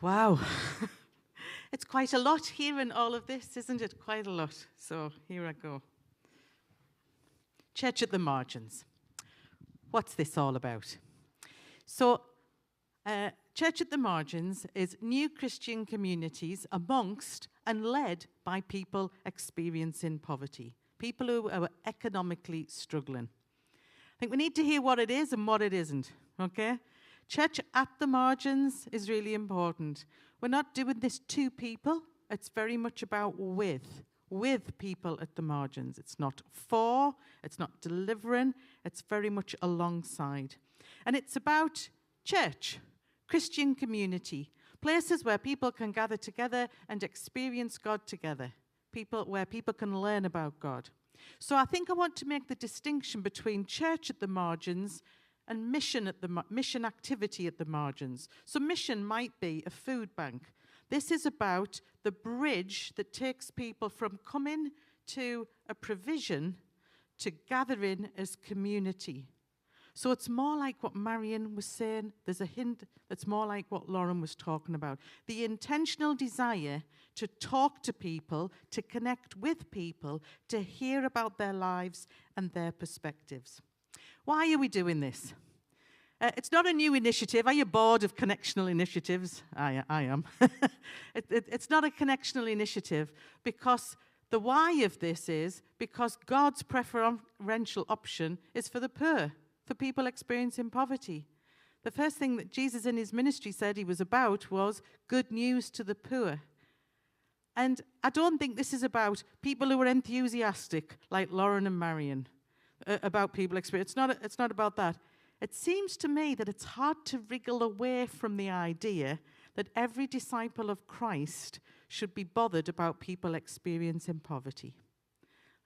Wow. It's quite a lot hearing all of this, isn't it? Quite a lot. So here I go. Church at the margins. What's this all about? So, Church at the margins is new Christian communities amongst and led by people experiencing poverty, people who are economically struggling. I think we need to hear what it is and what it isn't, okay? Church at the margins is really important. We're not doing this to people. It's very much about with people at the margins. It's not for, it's not delivering, it's very much alongside. And it's about church, Christian community, places where people can gather together and experience God together, where people can learn about God. So I think I want to make the distinction between church at the margins and mission activity at the margins. So mission might be a food bank. This is about the bridge that takes people from coming to a provision to gathering as community. So it's more like what Marion was saying. There's a hint that's more like what Lauren was talking about. The intentional desire to talk to people, to connect with people, to hear about their lives and their perspectives. Why are we doing this? It's not a new initiative. Are you bored of connectional initiatives? I am. It's not a connectional initiative because the why of this is because God's preferential option is for the poor, for people experiencing poverty. The first thing that Jesus in his ministry said he was about was good news to the poor. And I don't think this is about people who are enthusiastic like Lauren and Marion about people experiencing. It's not about that. It seems to me that it's hard to wriggle away from the idea that every disciple of Christ should be bothered about people experiencing poverty.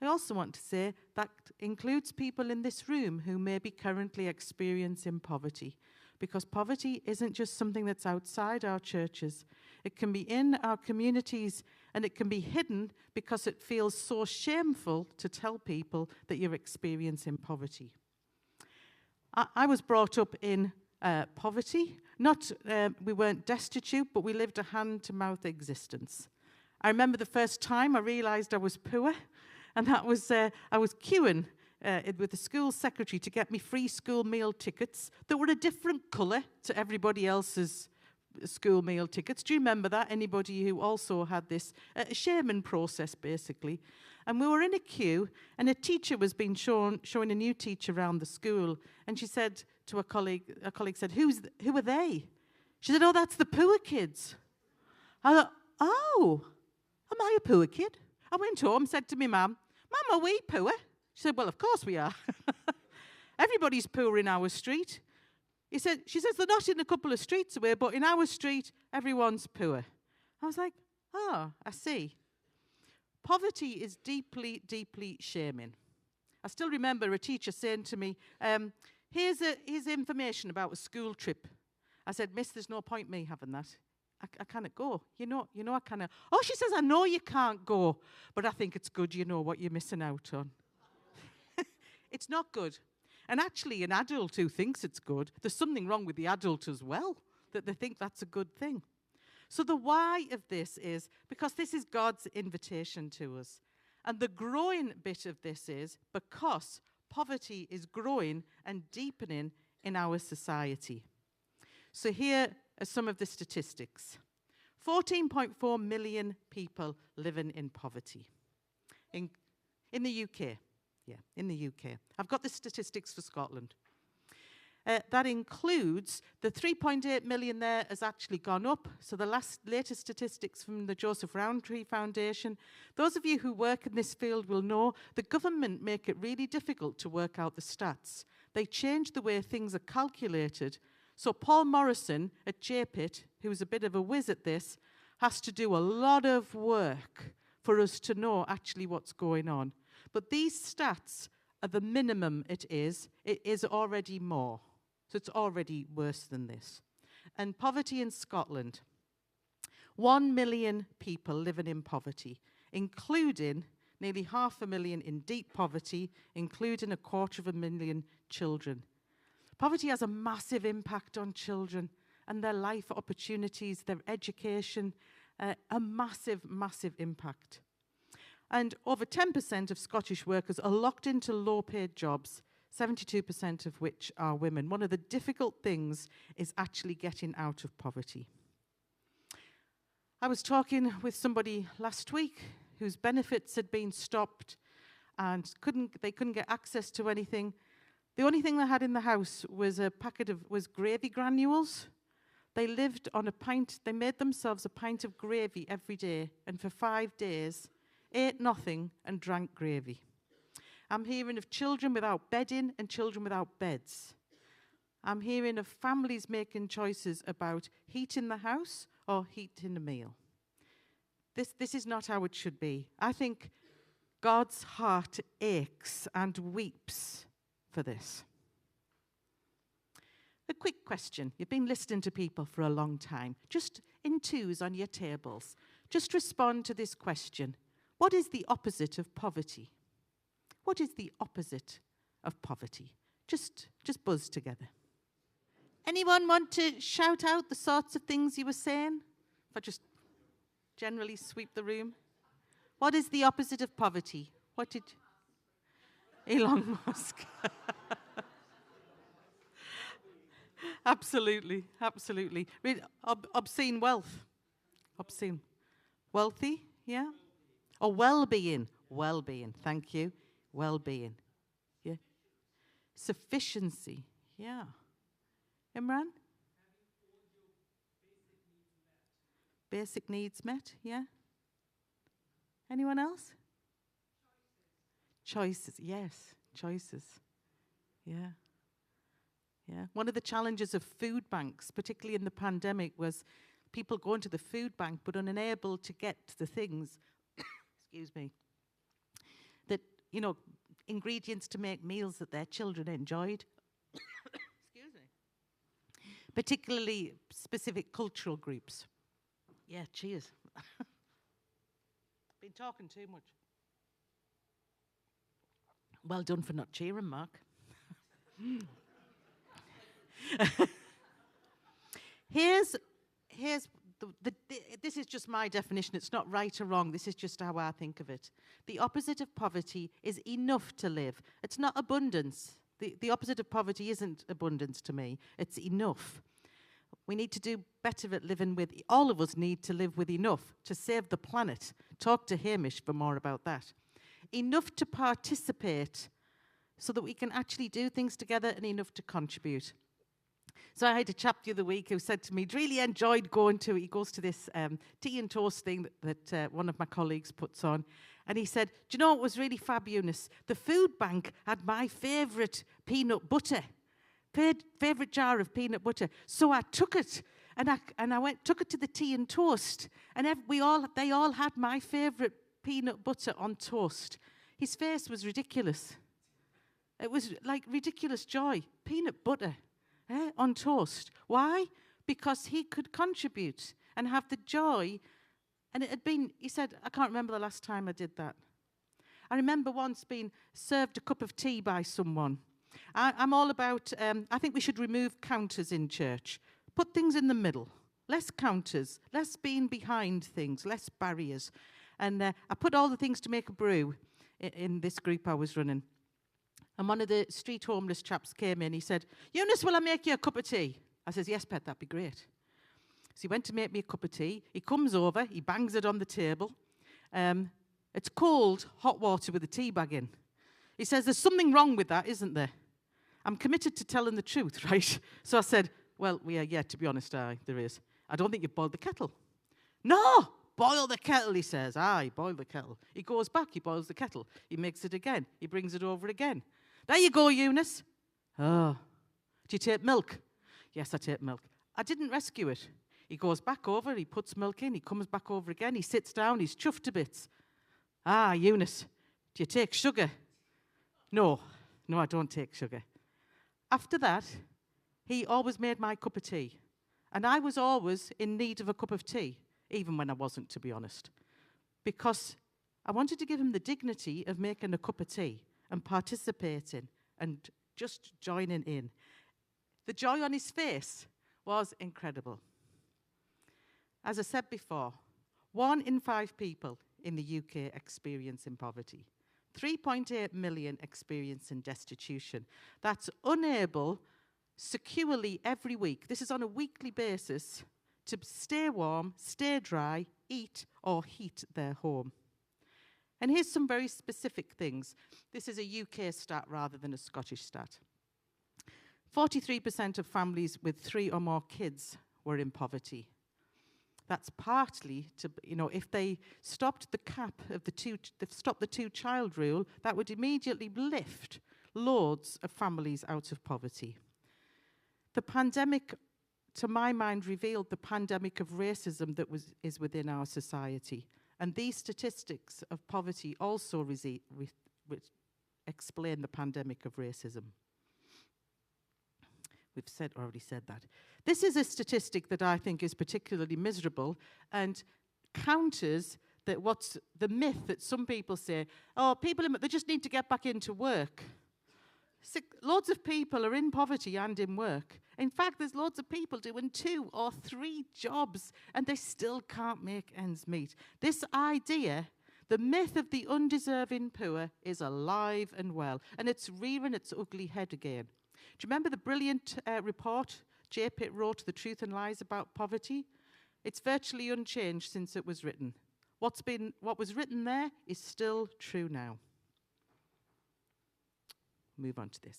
I also want to say that includes people in this room who may be currently experiencing poverty, because poverty isn't just something that's outside our churches. It can be in our communities, and it can be hidden because it feels so shameful to tell people that you're experiencing poverty. I was brought up in poverty. We weren't destitute, but we lived a hand-to-mouth existence. I remember the first time I realized I was poor, and that was I was queuing with the school secretary to get me free school meal tickets that were a different colour to everybody else's school meal tickets. Do you remember that? Anybody who also had this shaming process, basically. And we were in a queue, and a teacher was being showing a new teacher around the school, and she said to a colleague said, who are they? She said, oh, that's the poor kids. I thought, oh, am I a poor kid? I went home, said to my mum, Mum, are we poor? She said, well, of course we are. Everybody's poor in our street. She says, they're not in a couple of streets away, but in our street, everyone's poor. I was like, oh, I see. Poverty is deeply, deeply shaming. I still remember a teacher saying to me, here's information about a school trip. I said, Miss, there's no point me having that. I cannot go. You know I cannot. Oh, she says, I know you can't go, but I think it's good you know what you're missing out on. It's not good. And actually, an adult who thinks it's good, there's something wrong with the adult as well, that they think that's a good thing. So the why of this is because this is God's invitation to us. And the growing bit of this is because poverty is growing and deepening in our society. So here are some of the statistics. 14.4 million people living in poverty in the UK. Yeah, in the UK. I've got the statistics for Scotland. That includes the 3.8 million there has actually gone up. So the latest statistics from the Joseph Rowntree Foundation. Those of you who work in this field will know the government make it really difficult to work out the stats. They change the way things are calculated. So Paul Morrison at JPIT, who's a bit of a whiz at this, has to do a lot of work for us to know actually what's going on. But these stats are the minimum it is. It is already more. So it's already worse than this. And poverty in Scotland. 1 million people living in poverty, including nearly 500,000 in deep poverty, including 250,000 children. Poverty has a massive impact on children. and their life opportunities, their education, a massive, massive impact. And over 10% of Scottish workers are locked into low-paid jobs, 72% of which are women. One of the difficult things is actually getting out of poverty. I was talking with somebody last week whose benefits had been stopped and they couldn't get access to anything. The only thing they had in the house was a packet of gravy granules. They lived on they made themselves a pint of gravy every day, and for 5 days ate nothing and drank gravy. I'm hearing of children without bedding and children without beds. I'm hearing of families making choices about heating the house or heating the meal. This is not how it should be. I think God's heart aches and weeps for this. A quick question. You've been listening to people for a long time. Just in twos on your tables. Just respond to this question. What is the opposite of poverty? What is the opposite of poverty? Just buzz together. Anyone want to shout out the sorts of things you were saying? If I just generally sweep the room. What is the opposite of poverty? What did Elon Musk? Absolutely, absolutely. Obscene wealth. Obscene. Wealthy, yeah? Or well-being. Well-being, thank you. Well-being. Yeah. Sufficiency, yeah. Imran? Basic needs met, yeah? Anyone else? Choices, yes. Choices. Yeah. Yeah. One of the challenges of food banks, particularly in the pandemic, was people going to the food bank but unable to get the things, excuse me, that, ingredients to make meals that their children enjoyed. Excuse me. Particularly specific cultural groups. Yeah, cheers. Been talking too much. Well done for not cheering, Mark. Here's this is just my definition. It's not right or wrong. This is just how I think of it. The opposite of poverty is enough to live. It's not abundance. The opposite of poverty isn't abundance to me. It's enough. We need to do better at living with, all of us need to live with enough to save the planet. Talk to Hamish for more about that. Enough to participate so that we can actually do things together, and enough to contribute. So I had a chap the other week who said to me, really enjoyed he goes to this tea and toast thing that one of my colleagues puts on. And he said, do you know what was really fab, Eunice? The food bank had my favourite peanut butter, favourite jar of peanut butter. So I took it and I took it to the tea and toast. And they all had my favourite peanut butter on toast. His face was ridiculous. It was like ridiculous joy. Peanut butter. On toast. Why? Because he could contribute and have the joy. And it had been, he said, I can't remember the last time I did that. I remember once being served a cup of tea by someone. I'm all about, I think we should remove counters in church. Put things in the middle. Less counters, less being behind things, less barriers. And I put all the things to make a brew in this group I was running. And one of the street homeless chaps came in. He said, Eunice, will I make you a cup of tea? I says, yes, pet, that'd be great. So he went to make me a cup of tea. He comes over. He bangs it on the table. It's cold, hot water with a tea bag in. He says, there's something wrong with that, isn't there? I'm committed to telling the truth, right? So I said, well, yeah, to be honest, there is. I don't think you've boiled the kettle. No, boil the kettle, he says. Aye, boil the kettle. He goes back, he boils the kettle. He makes it again. He brings it over again. There you go, Eunice. Oh, do you take milk? Yes, I take milk. I didn't rescue it. He goes back over, he puts milk in, he comes back over again, he sits down, he's chuffed to bits. Ah, Eunice, do you take sugar? No, I don't take sugar. After that, he always made my cup of tea. And I was always in need of a cup of tea, even when I wasn't, to be honest. Because I wanted to give him the dignity of making a cup of tea and participating and just joining in. The joy on his face was incredible. As I said before, 1 in 5 people in the UK experiencing poverty. 3.8 million experiencing destitution. That's unable securely every week, this is on a weekly basis, to stay warm, stay dry, eat or heat their home. And here's some very specific things. This is a UK stat rather than a Scottish stat. 43% of families with 3 or more kids were in poverty. That's partly to, if they stopped the cap of the 2-child rule, that would immediately lift loads of families out of poverty. The pandemic, to my mind, revealed the pandemic of racism that is within our society. And these statistics of poverty also explain the pandemic of racism. We've already said that. This is a statistic that I think is particularly miserable and counters the myth that some people say, they just need to get back into work. Loads of people are in poverty and in work. In fact, there's loads of people doing 2 or 3 jobs and they still can't make ends meet. This idea, the myth of the undeserving poor, is alive and well, and it's rearing its ugly head again. Do you remember the brilliant report J. Pitt wrote, The Truth and Lies About Poverty? It's virtually unchanged since it was written. What was written there is still true now. Move on to this.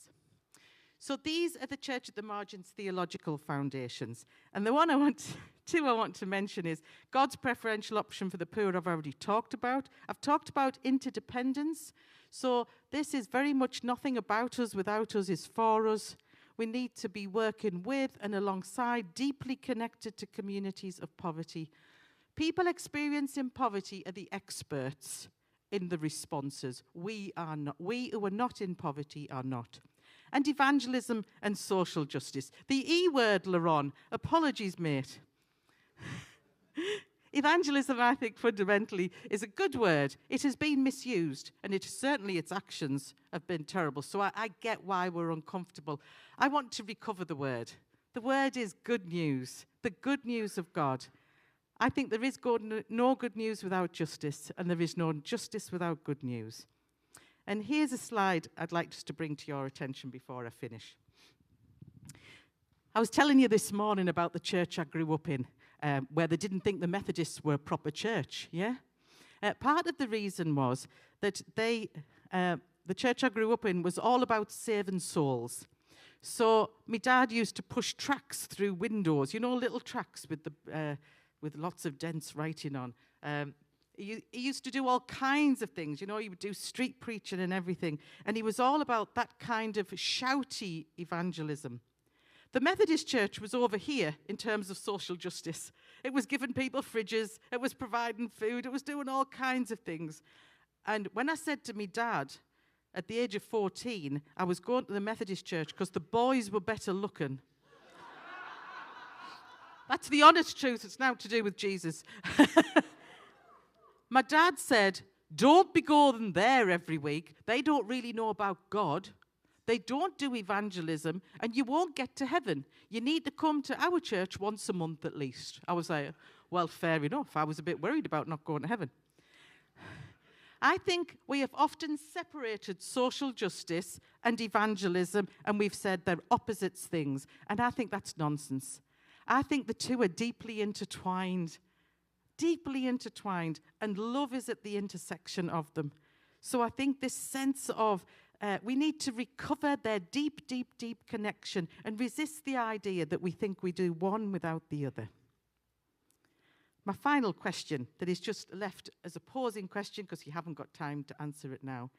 So these are the Church at the Margins theological foundations. And the one I want to mention is God's preferential option for the poor I've already talked about. I've talked about interdependence. So this is very much nothing about us without us is for us. We need to be working with and alongside, deeply connected to communities of poverty. People experiencing poverty are the experts in the responses. We are not. We who are not in poverty are not. And evangelism and social justice. The E word, Laron. Apologies, mate. Evangelism, I think, fundamentally is a good word. It has been misused, and certainly its actions have been terrible. So I get why we're uncomfortable. I want to recover the word. The word is good news, the good news of God. I think there is no good news without justice, and there is no justice without good news. And here's a slide I'd like just to bring to your attention before I finish. I was telling you this morning about the church I grew up in, where they didn't think the Methodists were a proper church, yeah? Part of the reason was that the church I grew up in was all about saving souls. So my dad used to push tracts through windows, little tracts with lots of dense writing on. He used to do all kinds of things. He would do street preaching and everything. And he was all about that kind of shouty evangelism. The Methodist Church was over here in terms of social justice. It was giving people fridges. It was providing food. It was doing all kinds of things. And when I said to me dad, at the age of 14, I was going to the Methodist Church because the boys were better looking. That's the honest truth. It's now to do with Jesus. My dad said, don't be going there every week. They don't really know about God. They don't do evangelism, and you won't get to heaven. You need to come to our church once a month at least. I was like, well, fair enough. I was a bit worried about not going to heaven. I think we have often separated social justice and evangelism, and we've said they're opposites things, and I think that's nonsense. I think the two are deeply intertwined, and love is at the intersection of them. So I think this sense of we need to recover their deep, deep, deep connection and resist the idea that we think we do one without the other. My final question that is just left as a pausing question because you haven't got time to answer it now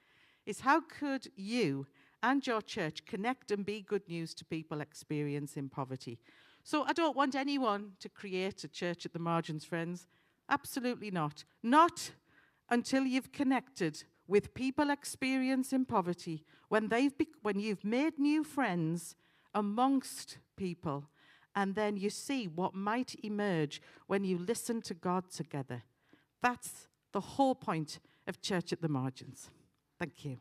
is how could you and your church connect and be good news to people experiencing poverty? So I don't want anyone to create a church at the margins, friends. Absolutely not. Not until you've connected with people experiencing poverty, when you've made new friends amongst people, and then you see what might emerge when you listen to God together. That's the whole point of Church at the Margins. Thank you.